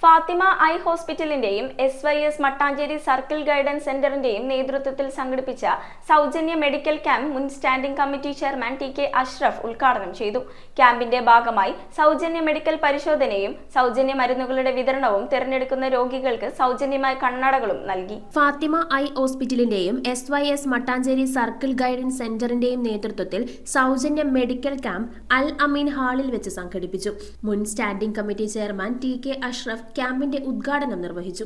Fathima eye ഹോസ്പിറ്റലിന്റെയും SYS Mattancherry circle guidance സെന്ററിന്റെയും നേതൃത്വത്തിൽ സംഘടിപ്പിച്ച സൗജന്യ മെഡിക്കൽ ക്യാമ്പ് മുൻ standing committee chairman TK Ashraf ഉദ്ഘാടനം ചെയ്തു. ക്യാമ്പിന്റെ ഭാഗമായി സൗജന്യ മെഡിക്കൽ പരിശോധനയും സൗജന്യ മരുന്നുകളുടെ വിതരണവും തിരഞ്ഞെടുക്കുന്ന രോഗികൾക്ക് സൗജന്യമായ കണ്ണടകളും നൽകി. ഫാത്തിമ ഐ ഹോസ്പിറ്റലിന്റെയും SYS മട്ടാഞ്ചേരി സർക്കിൾ ഗൈഡൻസ് സെന്ററിന്റെയും നേതൃത്വത്തിൽ സൗജന്യ മെഡിക്കൽ ക്യാമ്പ് അൽ അമീൻ ഹാളിൽ വെച്ച് സംഘടിപ്പിച്ചു. മുൻ standing committee chairman TK Ashraf ക്യാമ്പിന്റെ ഉദ്ഘാടനം നിർവഹിച്ചു.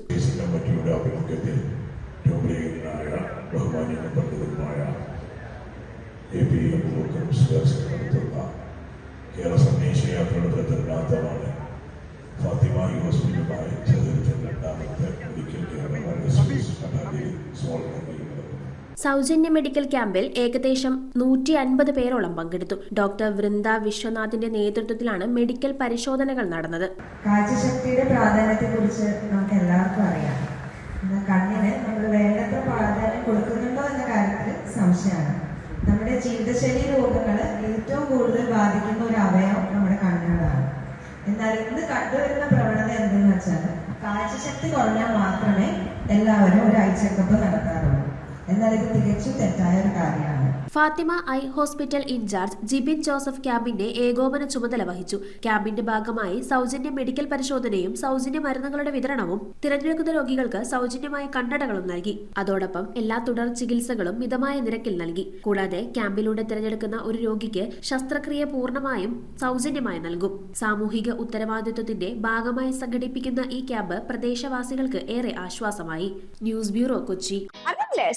സൗജന്യ മെഡിക്കൽ ക്യാമ്പിൽ ഏകദേശം 150 പേരോളം പങ്കെടുത്തു. ഡോക്ടർ വൃന്ദ വിശ്വനാഥിന്റെ നേതൃത്വത്തിലാണ് മെഡിക്കൽ പരിശോധനകൾ നടന്നത്. കാഴ്ചശക്തിയുടെ പ്രാധാന്യത്തെക്കുറിച്ച് നമുക്ക് എല്ലാവർക്കും അറിയാം. കണ്ണിന് നമ്മൾ വേണ്ടത്ര പ്രാധാന്യം കൊടുക്കുന്നുണ്ടോ എന്ന കാര്യത്തിൽ സംശയമാണ്. നമ്മുടെ ജീവിതശൈലി രോഗങ്ങൾ ഏറ്റവും കൂടുതൽ ബാധിക്കുന്ന ഒരു അവയവം നമ്മുടെ കണ്ണുകളാണ്. എന്നാൽ ഇന്ന് കണ്ടുവരുന്ന പ്രവണത എന്തെന്ന് വെച്ചാൽ കാഴ്ചശക്തി കുറഞ്ഞാൽ മാത്രമേ എല്ലാവരും ഒരു ഐ ചെക്കപ്പ് നടത്താറുള്ളൂ. എന്നാൽ ഇത് തികച്ചും തെറ്റായ ഒരു കാര്യമാണ്. Fathima eye hospital incharge Jibin Joseph ക്യാമ്പിന്റെ ഏകോപന ചുമതല വഹിച്ചു. ക്യാമ്പിന്റെ ഭാഗമായി സൗജന്യ മെഡിക്കൽ പരിശോധനയും സൗജന്യ മരുന്നുകളുടെ വിതരണവും തിരഞ്ഞെടുക്കുന്ന രോഗികൾക്ക് സൗജന്യമായ കണ്ണടകളും നൽകി. അതോടൊപ്പം എല്ലാ തുടർ ചികിത്സകളും മിതമായ നിരക്കിൽ നൽകി. കൂടാതെ ക്യാമ്പിലൂടെ തിരഞ്ഞെടുക്കുന്ന ഒരു രോഗിക്ക് ശസ്ത്രക്രിയ പൂർണ്ണമായും സൗജന്യമായി നൽകും. സാമൂഹിക ഉത്തരവാദിത്വത്തിന്റെ ഭാഗമായി സംഘടിപ്പിക്കുന്ന ഈ ക്യാമ്പ് പ്രദേശവാസികൾക്ക് ഏറെ ആശ്വാസമായി. News bureau, Kochi.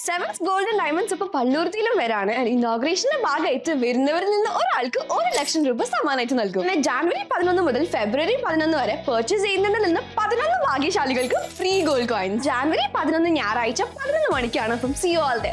Sevens gold and diamonds ഇപ്പൊ പള്ളൂർത്തിയിലും വരാണ്. ഇനോഗ്രേഷന്റെ ഭാഗമായിട്ട് വരുന്നവരിൽ നിന്ന് ഒരാൾക്ക് 1 ലക്ഷം രൂപ സമ്മാനമായിട്ട് നൽകും. ജാനുവരി 11 മുതൽ ഫെബ്രുവരി 11 വരെ പർച്ചേസ് ചെയ്യുന്നതിൽ നിന്ന് 11 ഭാഗ്യശാലികൾക്ക് ഫ്രീ ഗോൾഡ് കോയിൻ. ജാനുവരി 11 ഞായറാഴ്ച 11 മണിക്കാണ്. അപ്പം see you all there.